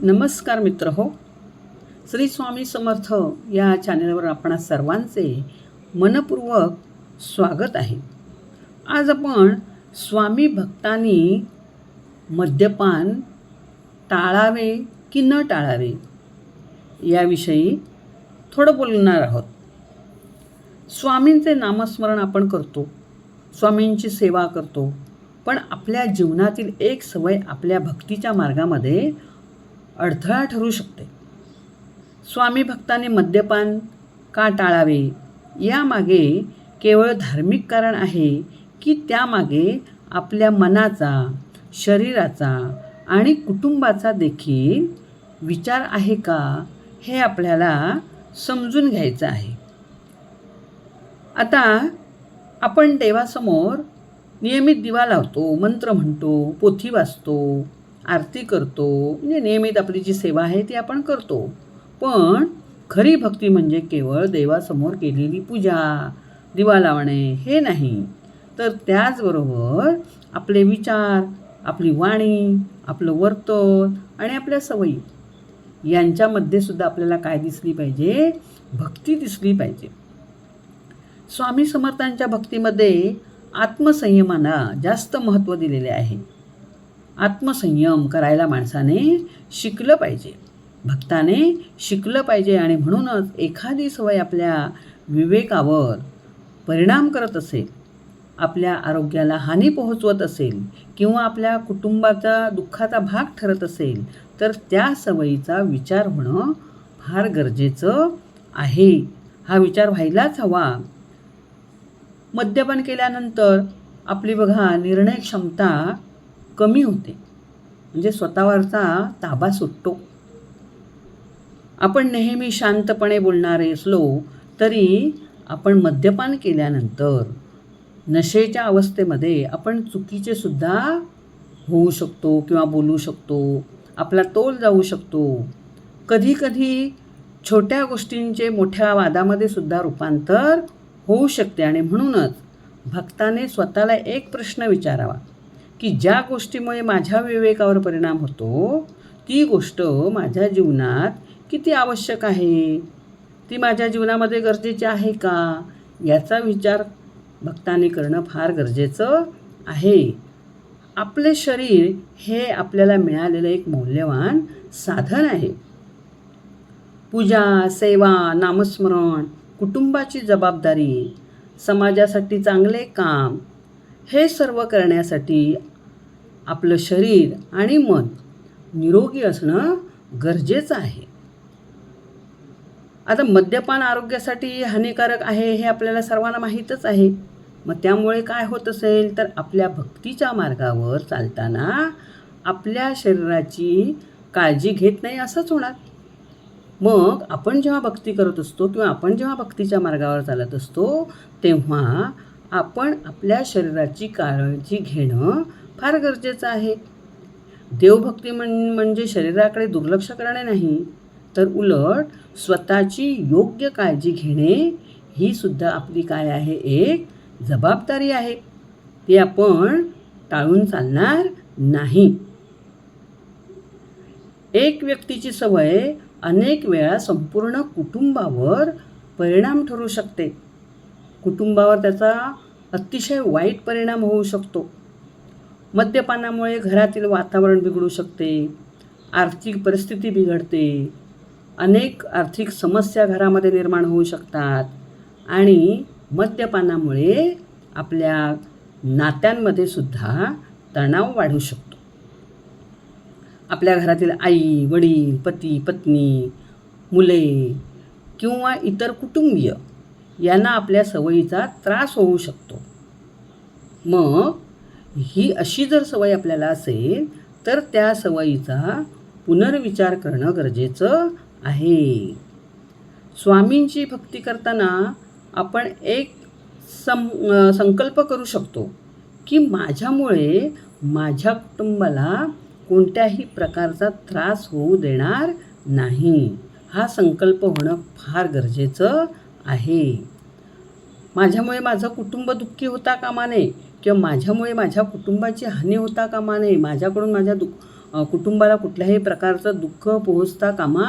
नमस्कार मित्र हो. श्री स्वामी समर्थ या चॅनलवर आपणा सर्वांचे मनपूर्वक स्वागत आहे. आज आपण स्वामी भक्तांनी मद्यपान टाळावे की न टाळावे याविषयी थोडं बोलणार आहोत. स्वामींचे नामस्मरण आपण करतो, स्वामींची सेवा करतो, पण आपल्या जीवनातील एक सवय आपल्या भक्तीच्या मार्गामध्ये अडथळा ठरू शकते. स्वामी भक्तांनी मद्यपान का टाळावे यामागे केवळ धार्मिक कारण आहे की त्यामागे आपल्या मनाचा, शरीराचा आणि कुटुंबाचा देखील विचार आहे का हे आपल्याला समजून घ्यायचं आहे. आता आपण देवासमोर नियमित दिवा लावतो, मंत्र म्हणतो, पोथी वाचतो, आरती करतो, म्हणजे नियमित आपली जी सेवा आहे ती आपण करतो. पण खरी भक्ती म्हणजे केवळ देवासमोर केलेली पूजा, दिवा लावणे हे नाही, तर त्याचबरोबर आपले विचार, आपली वाणी, आपलं वर्तन आणि आपल्या सवयी यांच्यामध्ये सुद्धा आपल्याला काय दिसली पाहिजे? भक्ती दिसली पाहिजे. स्वामी समर्थांच्या भक्तीमध्ये आत्मसंयमाला जास्त महत्त्व दिलेले आहे. आत्मसंयम करायला माणसाने शिकलं पाहिजे, भक्ताने शिकलं पाहिजे. आणि म्हणूनच एखादी सवय आपल्या विवेकावर परिणाम करत असेल, आपल्या आरोग्याला हानी पोहोचवत असेल किंवा आपल्या कुटुंबाचा दुःखाचा भाग ठरत असेल, तर त्या सवयीचा विचार होणं फार गरजेचं आहे. हा विचार व्हायलाच हवा. मद्यपान केल्यानंतर आपली बघा निर्णय क्षमता कमी होते, म्हणजे स्वतःवरचा ताबा सुटतो. आपण नेहमी शांतपणे बोलणारे असलो तरी आपण मद्यपान केल्यानंतर नशेच्या अवस्थेमध्ये आपण चुकीचे सुद्धा होऊ शकतो किंवा बोलू शकतो, आपला तोल जाऊ शकतो. कधीकधी छोट्या गोष्टींचे मोठ्या वादामध्ये सुद्धा रूपांतर होऊ शकते. आणि म्हणूनच भक्ताने स्वतःला एक प्रश्न विचारावा की ज्या गोष्टीमुळे माझ्या विवेकावर परिणाम होतो ती गोष्ट माझ्या जीवनात किती आवश्यक आहे, ती माझ्या जीवनामध्ये गरजेची आहे का, याचा विचार भक्ताने करणं फार गरजेचं आहे. आपले शरीर हे आपल्याला मिळालेलं एक मौल्यवान साधन आहे. पूजा, सेवा, नामस्मरण, कुटुंबाची जबाबदारी, समाजासाठी चांगले काम हे सर्व करण्यासाठी आपलं शरीर आणि मन निरोगी असणं गरजेचं आहे. आता मद्यपान आरोग्यासाठी हानिकारक आहे हे आपल्याला सर्वांना माहीतच आहे. मग त्यामुळे काय होत असेल तर आपल्या भक्तीच्या मार्गावर चालताना आपल्या शरीराची काळजी घेत नाही असंच होणार. मग आपण जेव्हा भक्ती करत असतो किंवा आपण जेव्हा भक्तीच्या मार्गावर चालत असतो तेव्हा आपण आपल्या शरीराची काळजी घेणं फार गरजेचं आहे. देवभक्ती म्हणजे शरीराकडे दुर्लक्ष करणे नाही, तर उलट स्वतःची योग्य काळजी घेणे ही सुद्धा आपली काय आहे? एक जबाबदारी आहे. ती आपण टाळून चालणार नाही. एक व्यक्तीची सवय अनेक वेळा संपूर्ण कुटुंबावर परिणाम ठरू शकते. कुटुंबावर त्याचा अतिशय वाईट परिणाम होऊ शकतो. मद्यपानामुळे घरातील वातावरण बिघडू शकते, आर्थिक परिस्थिती बिघडते, अनेक आर्थिक समस्या घरामध्ये निर्माण होऊ शकतात आणि मद्यपानामुळे आपल्या नात्यांमध्ये सुद्धा तणाव वाढू शकतो. आपल्या घरातील आई, वडील, पती, पत्नी, मुले किंवा इतर कुटुंबीय यांना आपल्या सवयीचा त्रास होऊ शकतो. मग ही अशी जर सवय आपल्याला असेल तर त्या सवयीचा पुनर्विचार करणं गरजेचं आहे. स्वामींची भक्ती करताना आपण एक संकल्प करू शकतो की माझ्यामुळे माझ्या कुटुंबाला कोणत्याही प्रकारचा त्रास होऊ देणार नाही. हा संकल्प होणं फार गरजेचं आहे. माझ्यामुळे माझं कुटुंब दुःखी होता कामा नये किंवा माझ्यामुळे माझ्या कुटुंबाची हानी होता कामा नये, माझ्याकडून माझ्या कुटुंबाला कुठल्याही प्रकारचं दुःख पोहोचता कामा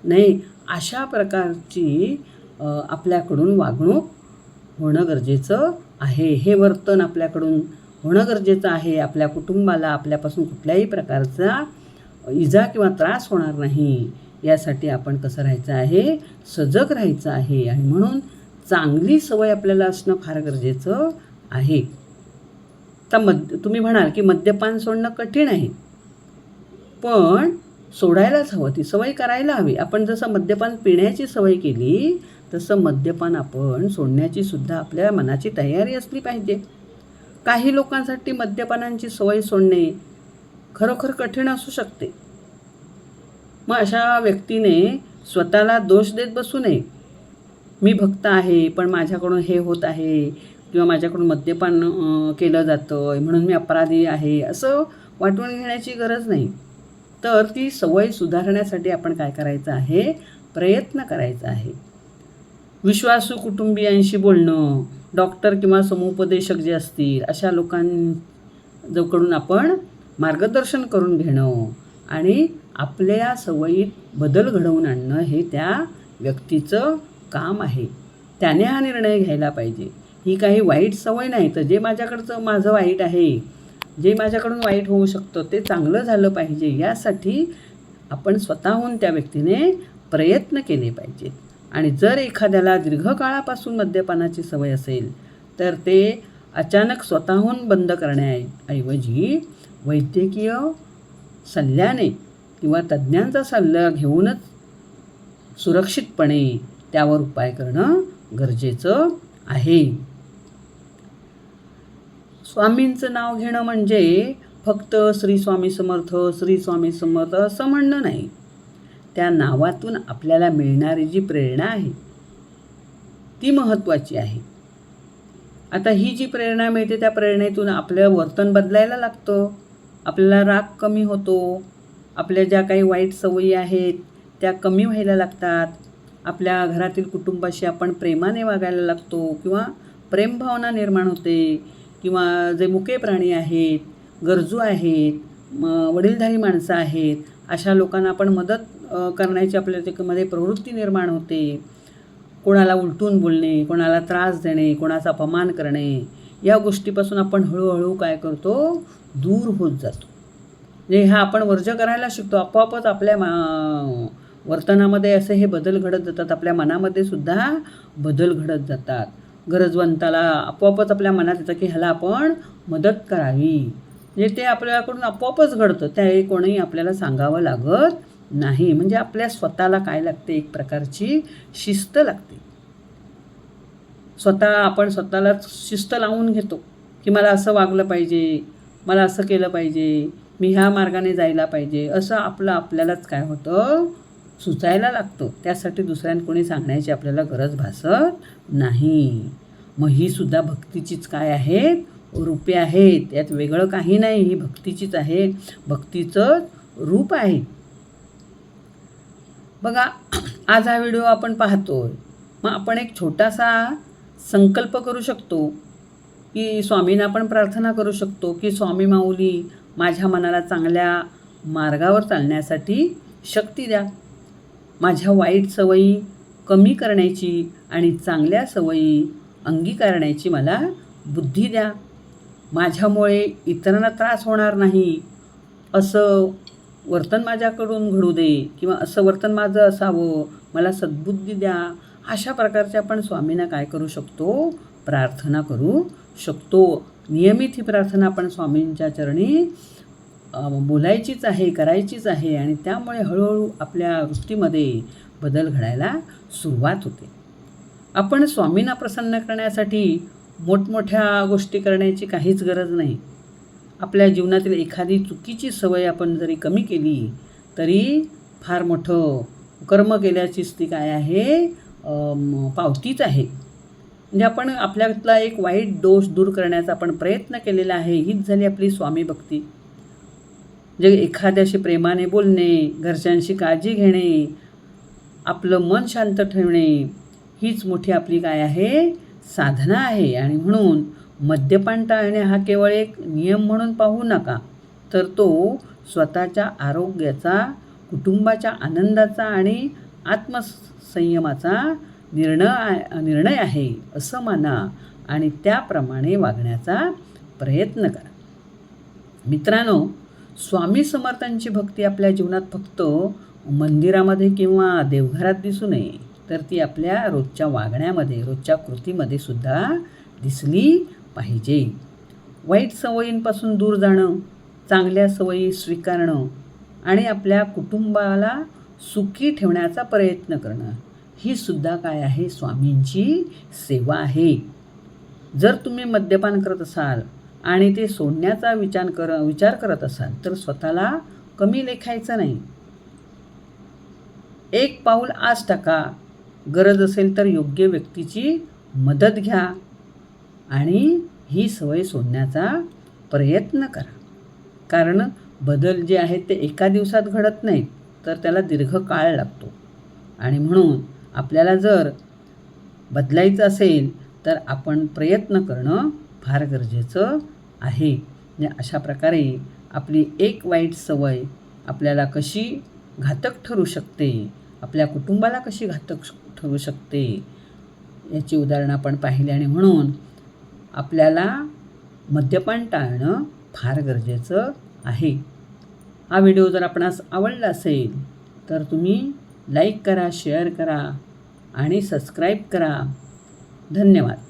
नये, अशा प्रकारची आपल्याकडून वागणूक होणं गरजेचं आहे. हे वर्तन आपल्याकडून होणं गरजेचं आहे. आपल्या कुटुंबाला आपल्यापासून कुठल्याही प्रकारचा इजा किंवा त्रास होणार नाही यासाठी आपण कसं राहायचं आहे, सजग राहायचं आहे. आणि म्हणून चांगली सवय आपल्याला असणं फार गरजेचं आहे. तर तुम्ही म्हणाल की मद्यपान सोडणं कठीण आहे, पण सोडायलाच हवं, ती सवय करायला हवी. आपण जसं मद्यपान पिण्याची सवय केली तसं मद्यपान आपण सोडण्याची सुद्धा आपल्या मनाची तयारी असली पाहिजे. काही लोकांसाठी मद्यपानाची सवय सोडणे खरोखर कठीण असू शकते. मग अशा व्यक्तीने स्वतःला दोष देत बसू नये. मी भक्त आहे पण माझ्याकडून हे होत आहे, किंवा माझ्याकडून मद्यपान केलं जातं म्हणून मी अपराधी आहे, असं वाटून घेण्याची गरज नाही. तर ती सवय सुधारण्यासाठी आपण काय करायचं आहे, प्रयत्न करायचा आहे. विश्वासू कुटुंबियांशी बोलणं, डॉक्टर किंवा समुपदेशक जे असतील अशा लोकांकडून आपण मार्गदर्शन करून घेणं आणि आपल्या सवयीत बदल घडवून आणणं हे त्या व्यक्तीचं काम आहे. त्याने हा निर्णय घ्यायला पाहिजे. ही काही वाईट सवय नाही, तर जे माझं वाईट आहे, जे माझ्याकडून वाईट होऊ शकतं ते चांगलं झालं पाहिजे, यासाठी आपण स्वतःहून त्या व्यक्तीने प्रयत्न केले पाहिजेत. आणि जर एखाद्याला दीर्घकाळापासून मद्यपानाची सवय असेल तर ते अचानक स्वतःहून बंद करण्याऐवजी वैद्यकीय सल्ल्याने किंवा तज्ज्ञांचा सल्ला घेऊनच सुरक्षितपणे त्यावर उपाय करणं गरजेचं आहे. स्वामींचं नाव घेणं म्हणजे फक्त श्री स्वामी समर्थ, श्री स्वामी समर्थ असं म्हणणं नाही. त्या नावातून आपल्याला मिळणारी जी प्रेरणा आहे ती महत्त्वाची आहे. आता ही जी प्रेरणा मिळते त्या प्रेरणेतून आपलं वर्तन बदलायला लागतं. आपल्याला राग कमी होतो. आपल्या ज्या काही वाईट सवयी आहेत त्या कमी व्हायला लागतात. आपल्या घरातील कुटुंबाशी आपण प्रेमाने वागायला लागतो किंवा प्रेमभावना निर्माण होते. किंवा जे मुके प्राणी आहेत, गरजू आहेत, वडीलधारी माणसं आहेत, अशा लोकांना आपण मदत करण्याची आपल्या त्यामध्ये प्रवृत्ती निर्माण होते. कोणाला उलटून बोलणे, कोणाला त्रास देणे, कोणाचा अपमान करणे, या गोष्टीपासून आपण हळूहळू काय करतो, दूर होत जातो. म्हणजे ह्या आपण वर्ज्य करायला शिकतो. आपोआपच आपल्या वर्तनामध्ये असे हे बदल घडत जातात. आपल्या मनामध्ये सुद्धा बदल घडत जातात. गरजवंताला आपोआपच आपल्या मनात येतं की ह्याला आपण मदत करावी. म्हणजे ते आपल्याकडून आपोआपच घडतं. त्यावेळी कोणीही आपल्याला सांगावं लागत नाही. म्हणजे आपल्या स्वतःला काय लागते, एक प्रकारची शिस्त लागते. आपण स्वतःला शिस्त लावून घेतो की मला असं वागलं पाहिजे, मला असं केलं पाहिजे, मी ह्या मार्गाने जायला पाहिजे, असं आपल्यालाच काय होतं, सुचायला लागतं. त्यासाठी दुसऱ्यांना कोणी सांगण्याची आपल्याला गरज भासत नाही. मग ही सुद्धा भक्तीचीच काय आहेत, रूपे आहेत. यात वेगळं काही नाही. ही भक्तीचीच आहे, भक्तीचं रूप आहे. बघा, आज हा व्हिडिओ आपण पाहतोय. मग आपण एक छोटासा संकल्प करू शकतो की स्वामींना आपण प्रार्थना करू शकतो की स्वामी माऊली माझ्या मनाला चांगल्या मार्गावर चालण्यासाठी शक्ती द्या. माझ्या वाईट सवयी कमी करण्याची आणि चांगल्या सवयी अंगीकारण्याची मला बुद्धी द्या. माझ्यामुळे इतरांना त्रास होणार नाही असं वर्तन माझ्याकडून घडू दे, किंवा असं वर्तन माझं असावं, मला सद्बुद्धी द्या. अशा प्रकारचे आपण स्वामींना काय करू शकतो, प्रार्थना करू शकतो. नियमित ही प्रार्थना आपण स्वामींच्या चरणी बोलायचीच आहे, करायचीच आहे. आणि त्यामुळे हळूहळू आपल्या वृत्तीमध्ये बदल घडायला सुरुवात होते. आपण स्वामींना प्रसन्न करण्यासाठी मोठमोठ्या गोष्टी करण्याची काहीच गरज नाही. आपल्या जीवनातील एखादी चुकीची सवय आपण जरी कमी केली तरी फार मोठं कर्म केल्याचीच ती काय आहे, पावतीच आहे. म्हणजे आपण आपल्यातला एक वाईट दोष दूर करण्याचा आपण प्रयत्न केलेला आहे. हीच झाली आपली स्वामी भक्ती. जे एखाद्याशी प्रेमाने बोलणे, घरच्यांशी काळजी घेणे, आपलं मन शांत ठेवणे, हीच मोठी आपली काय आहे, साधना आहे. आणि म्हणून मद्यपान टाळणे हा केवळ एक नियम म्हणून पाहू नका, तर तो स्वतःच्या आरोग्याचा, कुटुंबाच्या आनंदाचा आणि आत्मसंयमाचा निर्णय आहे असं माना आणि त्याप्रमाणे वागण्याचा प्रयत्न करा. मित्रांनो, स्वामी समर्थांची भक्ती आपल्या जीवनात फक्त मंदिरामध्ये किंवा देवघरात दिसू नये, तर ती आपल्या रोजच्या वागण्यामध्ये, रोजच्या कृतीमध्ये सुद्धा दिसली पाहिजे. वाईट सवयींपासून दूर जाणं, चांगल्या सवयी स्वीकारणं आणि आपल्या कुटुंबाला सुखी ठेवण्याचा प्रयत्न करणं, ही सुद्धा काय आहे? स्वामींची सेवा आहे. जर तुम्ही मद्यपान करत असाल आणि ते सोडण्याचा विचार करत असाल तर स्वतःला कमी लेखायचं नाही. एक पाऊल आज टाका. गरज असेल तर योग्य व्यक्तीची मदत घ्या आणि ही सवय सोडण्याचा प्रयत्न करा. कारण बदल जे आहेत ते एका दिवसात घडत नाहीत, तर त्याला दीर्घकाळ लागतो. आणि म्हणून आपल्याला जर बदलायचं असेल तर आपण प्रयत्न करणं फार गरजेचं आहे. अशा प्रकारे आपली एक वाईट सवय आपल्याला कशी घातक ठरू शकते, आपल्या कुटुंबाला कशी घातक ठरू शकते, याची उदाहरणं आपण पाहिली. आणि म्हणून आपल्याला मद्यपान टाळणं फार गरजेचं आहे. हा व्हिडिओ जर आपणास आवडला असेल तर तुम्ही लाईक करा, शेअर करा आणि सबस्क्राईब करा. धन्यवाद.